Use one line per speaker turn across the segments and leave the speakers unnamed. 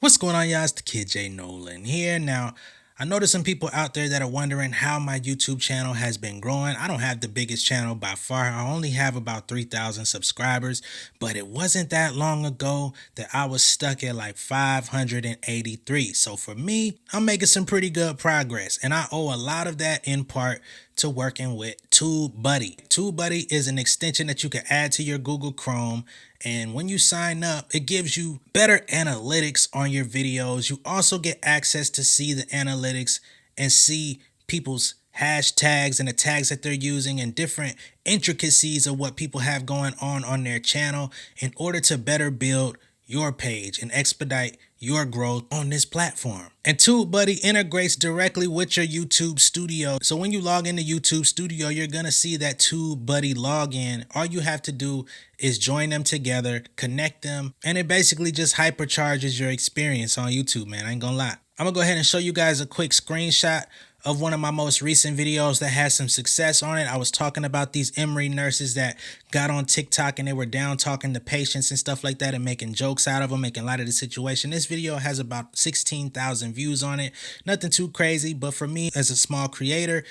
What's going on, y'all? It's the kid J Nolan here. Now, I know there's some people out there that are wondering how my YouTube channel has been growing. I don't have the biggest channel by far. I only have about 3,000 subscribers, but it wasn't that long ago that I was stuck at like 583. So for me, I'm making some pretty good progress, and I owe a lot of that in part to working with TubeBuddy. TubeBuddy is an extension that you can add to your Google Chrome, and when you sign up, it gives you better analytics on your videos. You also get access to see the analytics and see people's hashtags and the tags that they're using and different intricacies of what people have going on their channel in order to better build your page and expedite your growth on this platform. And TubeBuddy integrates directly with your YouTube Studio. So when you log into YouTube Studio, you're gonna see that TubeBuddy login. All you have to do is join them together, connect them, and it basically just hypercharges your experience on YouTube, man. I ain't gonna lie. I'm gonna go ahead and show you guys a quick screenshot of one of my most recent videos that had some success on it. I was talking about these Emory nurses that got on TikTok and they were down talking to patients and stuff like that and making jokes out of them, making light of the situation. This video has about 16,000 views on it. Nothing too crazy, but for me as a small creator,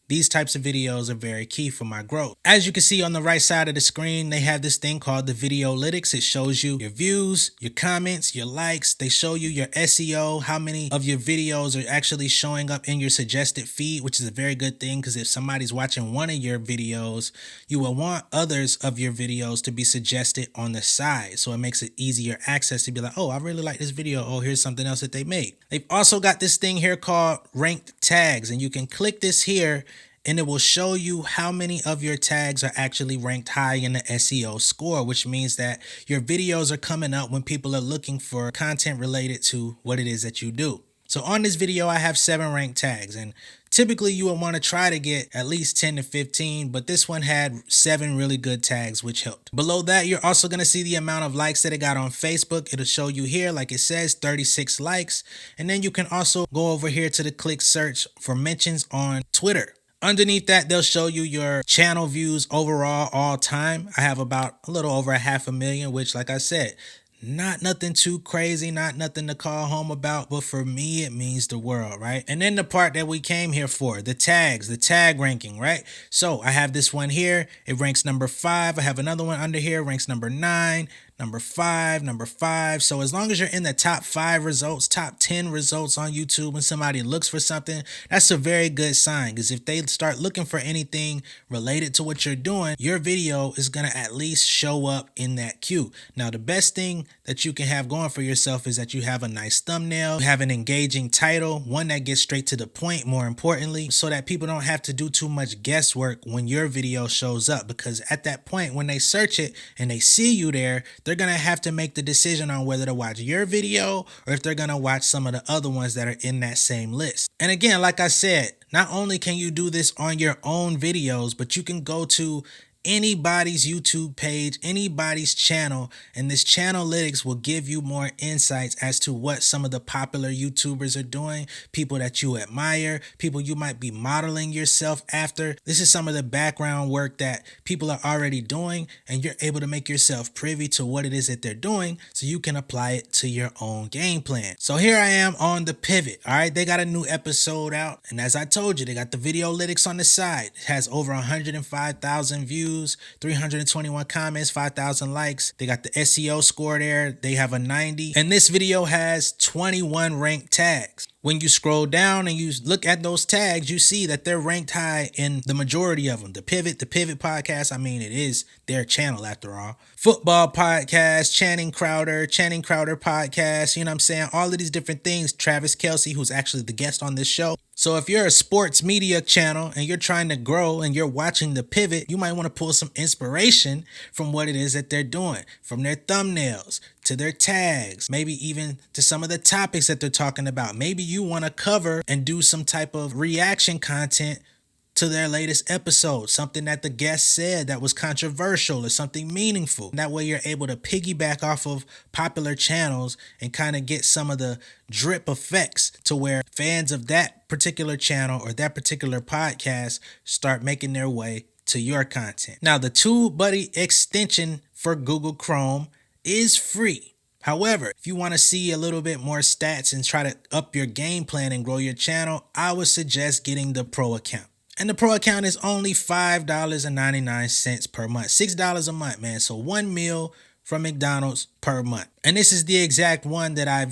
these types of videos are very key for my growth. As you can see on the right side of the screen, they have this thing called the Videolytics. It shows you your views, your comments, your likes. They show you your SEO, how many of your videos are actually showing up in your suggested feed, which is a very good thing because if somebody's watching one of your videos, you will want others of your videos to be suggested on the side. So it makes it easier access to be like, oh, I really like this video. Oh, here's something else that they made. They've also got this thing here called ranked tags, and you can click this here and it will show you how many of your tags are actually ranked high in the SEO score, which means that your videos are coming up when people are looking for content related to what it is that you do. So on this video, I have 7 ranked tags, and typically you would want to try to get at least 10 to 15, but this one had 7 really good tags, which helped. Below that, you're also going to see the amount of likes that it got on Facebook. It'll show you here, like it says, 36 likes. And then you can also go over here to the click search for mentions on Twitter. Underneath that, they'll show you your channel views overall all time. I have about a little over 500,000, which, like I said, not nothing too crazy, not nothing to call home about, but for me, it means the world, right? And then the part that we came here for, the tags, the tag ranking, right? So I have this one here. It ranks number 5. I have another one under here, ranks number 9. Number 5, number 5. So as long as you're in the top 5 results, top 10 results on YouTube when somebody looks for something, that's a very good sign, because if they start looking for anything related to what you're doing, your video is going to at least show up in that queue. Now, the best thing that you can have going for yourself is that you have a nice thumbnail, you have an engaging title, one that gets straight to the point, more importantly, so that people don't have to do too much guesswork when your video shows up, because at that point, when they search it and they see you there, they're going to have to make the decision on whether to watch your video or if they're going to watch some of the other ones that are in that same list. And again, like I said, not only can you do this on your own videos, but you can go to anybody's YouTube page, anybody's channel, and this Channelytics will give you more insights as to what some of the popular YouTubers are doing, people that you admire, people you might be modeling yourself after. This is some of the background work that people are already doing, and you're able to make yourself privy to what it is that they're doing so you can apply it to your own game plan. So here I am on the pivot. All right, they got a new episode out, and as I told you, they got the Videolytics on the side. It has over 105,000 views, 321 comments, 5,000 likes. They got the SEO score there. They have a 90. And this video has 21 ranked tags. When you scroll down and you look at those tags, you see that they're ranked high in the majority of them. The Pivot podcast, I mean, it is their channel after all. Football podcast, Channing Crowder podcast, you know what I'm saying? All of these different things. Travis Kelce, who's actually the guest on this show. So if you're a sports media channel and you're trying to grow and you're watching the Pivot, you might want to pull some inspiration from what it is that they're doing, from their thumbnails to their tags, maybe even to some of the topics that they're talking about. Maybe you want to cover and do some type of reaction content to their latest episode, something that the guest said that was controversial or something meaningful. That way you're able to piggyback off of popular channels and kind of get some of the drip effects to where fans of that particular channel or that particular podcast start making their way to your content. Now, the TubeBuddy extension for Google Chrome is free. However, if you want to see a little bit more stats and try to up your game plan and grow your channel, I would suggest getting the Pro account. And the Pro account is only $5.99 per month, $6 a month, man. So one meal from McDonald's per month. And this is the exact one that I've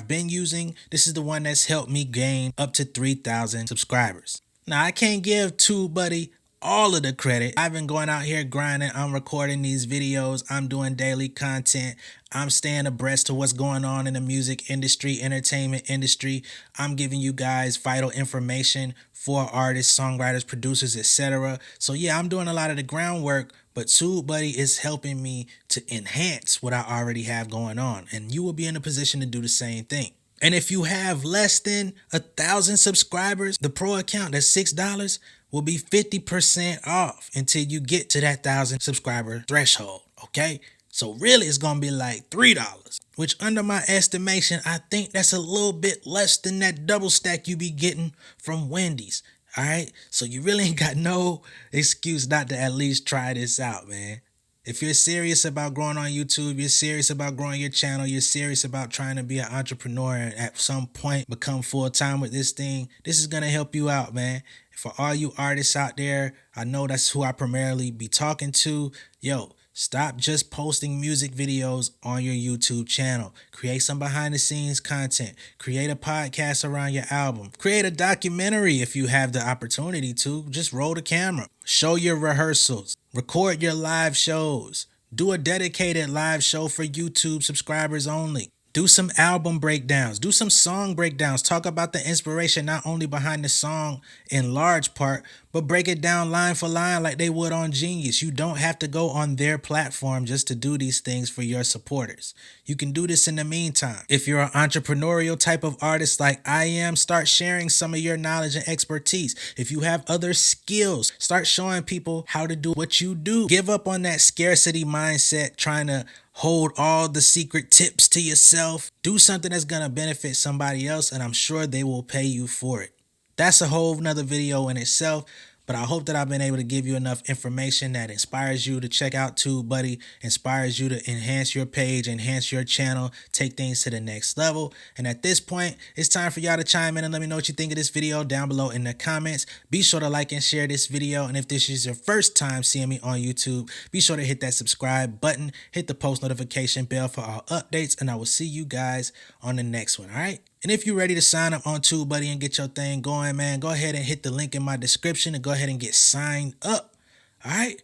been using. This is the one that's helped me gain up to 3,000 subscribers. Now, I can't give TubeBuddy all of the credit. I've been going out here grinding. I'm recording these videos. I'm doing daily content. I'm staying abreast to what's going on in the music industry, entertainment industry. I'm giving you guys vital information for artists, songwriters, producers, etc. So yeah, I'm doing a lot of the groundwork, but TubeBuddy is helping me to enhance what I already have going on. And you will be in a position to do the same thing. And if you have less than 1,000 subscribers, the Pro account, that's $6, will be 50% off until you get to that 1,000 subscriber threshold, okay? So really it's gonna be like $3, which under my estimation, I think that's a little bit less than that double stack you be getting from Wendy's, all right? So you really ain't got no excuse not to at least try this out, man. If you're serious about growing on YouTube, you're serious about growing your channel, you're serious about trying to be an entrepreneur and at some point become full-time with this thing, this is going to help you out, man. For all you artists out there, I know that's who I primarily be talking to. Yo, stop just posting music videos on your YouTube channel. Create some behind the scenes content. Create a podcast around your album. Create a documentary if you have the opportunity to. Just roll the camera. Show your rehearsals. Record your live shows. Do a dedicated live show for YouTube subscribers only. Do some album breakdowns. Do some song breakdowns. Talk about the inspiration not only behind the song in large part, but break it down line for line like they would on Genius. You don't have to go on their platform just to do these things for your supporters. You can do this in the meantime. If you're an entrepreneurial type of artist like I am, start sharing some of your knowledge and expertise. If you have other skills, start showing people how to do what you do. Give up on that scarcity mindset, trying to hold all the secret tips to yourself. Do something that's going to benefit somebody else, and I'm sure they will pay you for it. That's a whole nother video in itself, but I hope that I've been able to give you enough information that inspires you to check out TubeBuddy, inspires you to enhance your page, enhance your channel, take things to the next level. And at this point, it's time for y'all to chime in and let me know what you think of this video down below in the comments. Be sure to like and share this video. And if this is your first time seeing me on YouTube, be sure to hit that subscribe button, hit the post notification bell for all updates, and I will see you guys on the next one, all right? And if you're ready to sign up on TubeBuddy and get your thing going, man, go ahead and hit the link in my description and go ahead and get signed up. All right?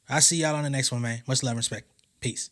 I'll see y'all on the next one, man. Much love and respect. Peace.